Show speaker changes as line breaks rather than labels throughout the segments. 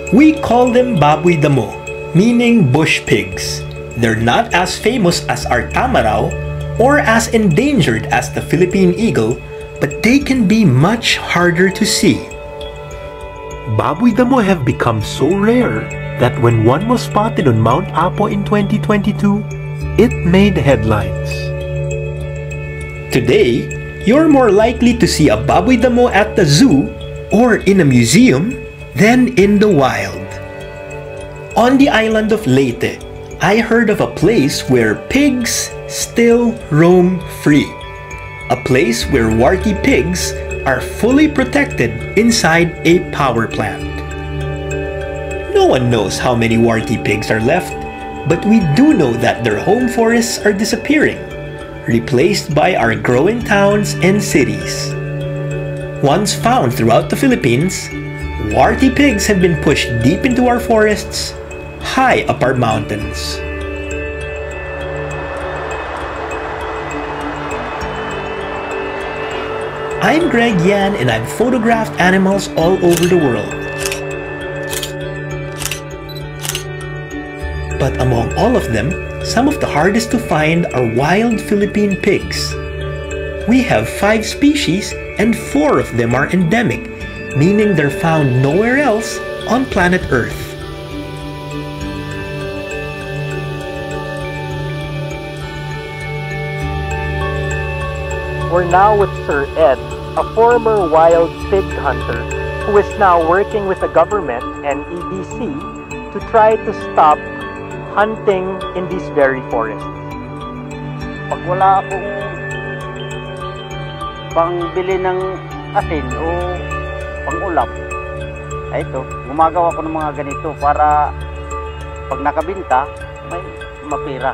We call them baboy damo, meaning bush pigs. They're not as famous as our tamarao or as endangered as the Philippine eagle, but they can be much harder to see. Baboy damo have become so rare that when one was spotted on Mount Apo in 2022, it made headlines. Today, you're more likely to see a baboy damo at the zoo or in a museum than in the wild. On the island of Leyte, I heard of a place where pigs still roam free. A place where warty pigs are fully protected inside a power plant. No one knows how many warty pigs are left, but we do know that their home forests are disappearing, replaced by our growing towns and cities. Once found throughout the Philippines, warty pigs have been pushed deep into our forests, high up our mountains. I'm Greg Yan, and I've photographed animals all over the world. But among all of them, some of the hardest to find are wild Philippine pigs. We have 5 species and 4 of them are endemic, meaning they're found nowhere else on planet Earth.
We're now with Sir Ed, a former wild pig hunter who is now working with the government and EDC to try to stop hunting in these very forests.
Pag wala akong pangbili ng asin o pang-ulam, ay ito, gumagawa ko ng mga ganito para pag nakabinta, may mapira.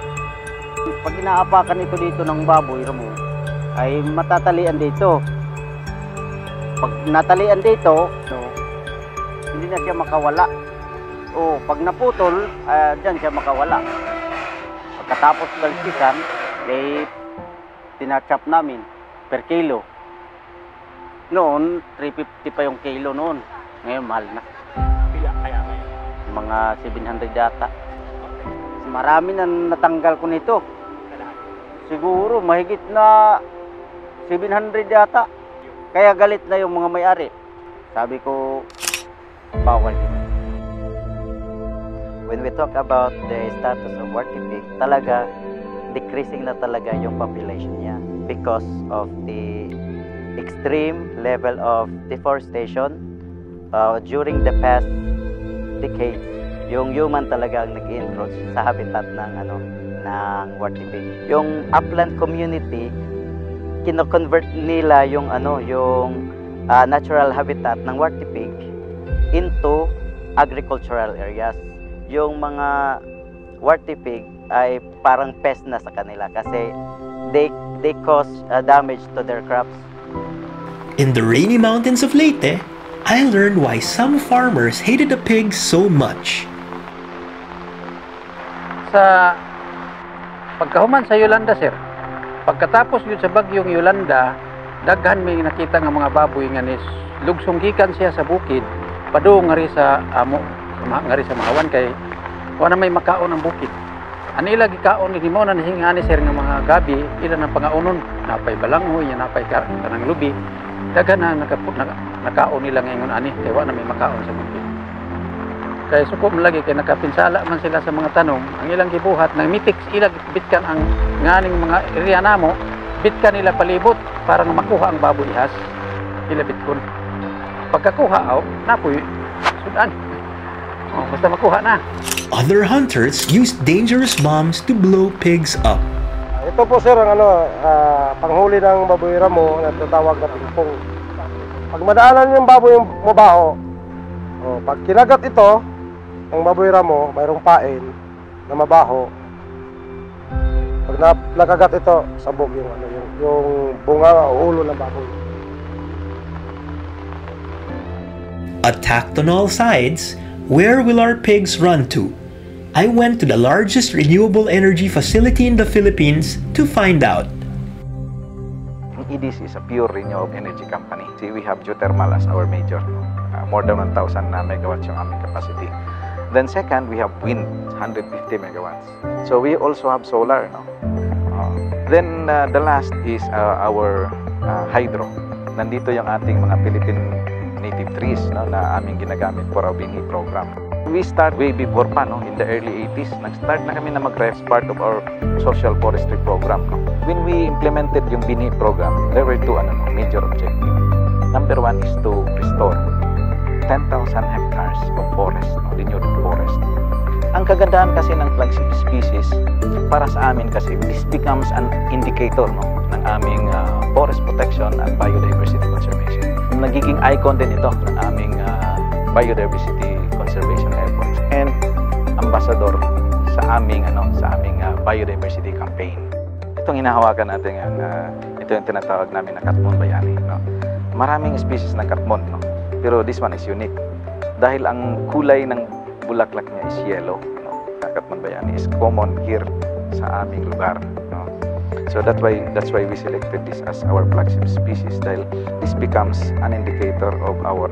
Pag inaapakan ito dito ng baboy, ramo, ay matatalian dito. Pag natalian dito, hindi na siya makawala. O pag naputol, dyan siya makawala. Pagkatapos balsikan, ay tinachap namin per kilo. Noon, 350 pa yung kilo noon. Ngayon, mahal na.
Pila kaya ngayon?
Mga 700 yata. Marami na natanggal ko nito. Siguro, mahigit na 700 yata. Kaya galit na yung mga may-ari. Sabi ko, bawal din.
When we talk about the status of warty pig, talaga decreasing na talaga yung population niya because of the extreme level of deforestation during the past decades. Yung human talaga ang nag-encroach sa habitat ng ng warty pig. Yung upland community, kino-convert nila yung natural habitat ng warty pig into agricultural areas. Yung mga warty pig ay parang pest na sa kanila kasi they cause damage to their crops.
In the rainy mountains of Leyte, I learned why some farmers hated the pigs so much.
Sa pagkahuman sa Yolanda, sir, pagkatapos yun sa bagyong Yolanda, daghan may nakita nga mga baboy nga ni lugsong gikan siya sa bukid, padung ngari sa amo, ngari sa mahawan kay wala may makaon ang bukid. Anila gikaon ni mo na hingani sir nga mga gabi, ila nang pangaunon, napay balangoy, napay kanang lubi. Daghan na nakaon nila ngayon ani, kay wala may makaon sa bukid. Kay suko man lagi kay nakapinsala man sila sa mga tanong, ang ilang gibuhat nang mitik ila bitkan ang nganing mga area namo, bitkan nila palibot para makuha ang baboy ihas. Ila bitkon. Pagkakuha napoy sudan. Basta makuha na.
Other hunters used dangerous bombs to blow pigs up.
Ito po sir ang panghuli ng baboy ramo na tatawag na pingpong. Pag madaanan yung baboy yung mabaho, pag kinagat ito ng baboy ramo, mayroong pain na mabaho. Pag nakagat ito, sabog yung bunga o ulo ng baboy.
Attacked on all sides, where will our pigs run to? I went to the largest renewable energy facility in the Philippines to find out.
EDC is a pure renewable energy company. See, we have geothermal as our major more than 1,000 megawatts yung aming capacity. Then second, we have wind, 150 megawatts. So we also have solar. No? Then the last is our hydro. Nandito yung ating mga Philippine native trees, no, na aming ginagamit for our Binhi program. We start way before pa, no, in the early 80s. Nag-start na kami na mag-REF part of our social forestry program. No? When we implemented yung Binhi program, there were two major objectives. Number one is to restore 10,000 hectares of forest, no, renewed forest. Ang kagandahan kasi ng flagship species, para sa amin kasi, this becomes an indicator, no, ng aming forest protection and biodiversity conservation. Nagiging icon din ito ng aming biodiversity conservation efforts and ambassador sa aming biodiversity campaign. Itong hinahawakan natin yan, ito yung tinatawag namin na Katmon Bayani. No? Maraming species ng Katmon, no? Pero this one is unique dahil ang kulay ng bulaklak niya is yellow. No? Katmon Bayani is common here sa aming lugar. No? So that's why we selected this as our flagship species dahil this becomes an indicator of our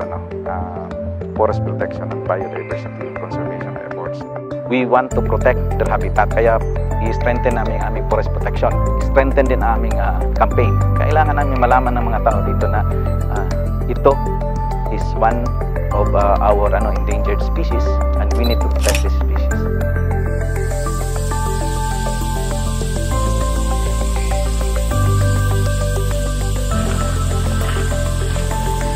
forest protection and biodiversity conservation efforts. We want to protect their habitat, kaya i-strengthen namin ang aming forest protection. I-strengthen din ang aming campaign. Kailangan namin malaman ng mga tao dito na ito is one of our endangered species and we need to protect this species.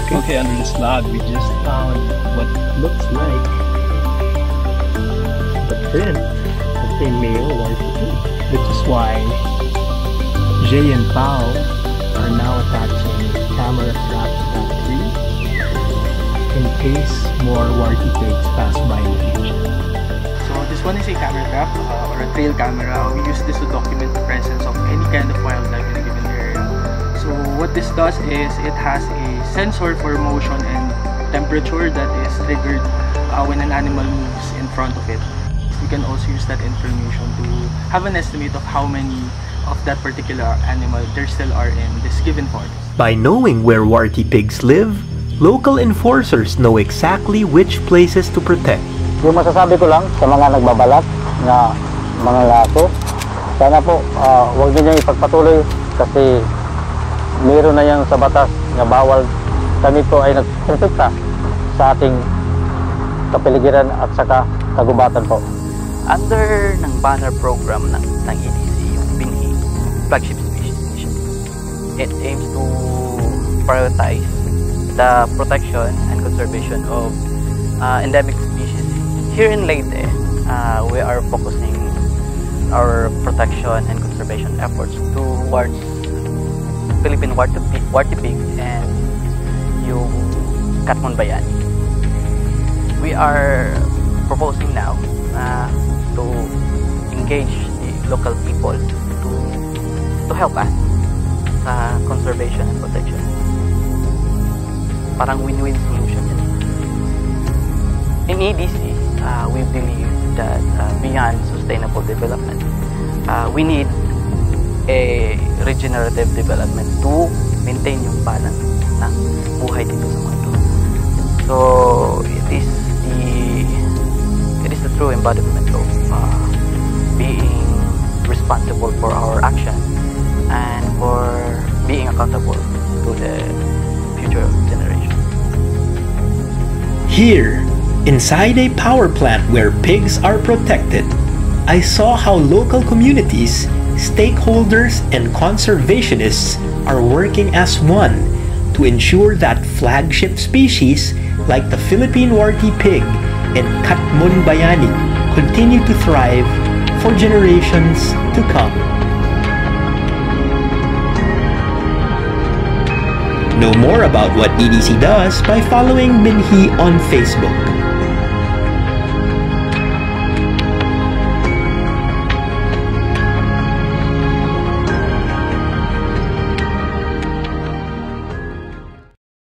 Okay, under this log, we just found what looks like the print of a male warty, which is why Jay and Pao are now attaching camera trap to that tree in case more warty pigs pass by in the future.
So this one is a camera trap or a trail camera. We use this to document the presence of any kind of wildlife in a given area. So what this does is it has a sensor for motion and temperature that is triggered when an animal moves in front of it. We can also use that information to have an estimate of how many of that particular animal there still are in this given forest.
By knowing where warty pigs live, local enforcers know exactly which places to protect.
Yung masasabi ko lang sa mga nagbabalat na mga laso, sana po huwag niyo ipagpatuloy kasi meron na yan sa batas na bawal. Kami po ay nagprotekta sa ating kapaligiran at saka kagubatan po.
Under ng banner program ng EDC, yung Binhi Flagship Species Initiative, it aims to prioritize the protection and conservation of endemic species. Here in Leyte, we are focusing our protection and conservation efforts towards Philippine warty pig and yung Katmon Bayani. We are proposing now to engage the local people to help us sa conservation and protection. Parang win-win solution yan. In EDC, we believe that beyond sustainable development, we need a regenerative development to maintain yung balance ng buhay dito sa mundo. So it is the true embodiment of being responsible for our action and for being accountable to the future generation.
Here, inside a power plant where pigs are protected, I saw how local communities, stakeholders, and conservationists are working as one to ensure that flagship species like the Philippine warty pig and Katmon Bayani continue to thrive for generations to come. Know more about what EDC does by following Binhi on Facebook.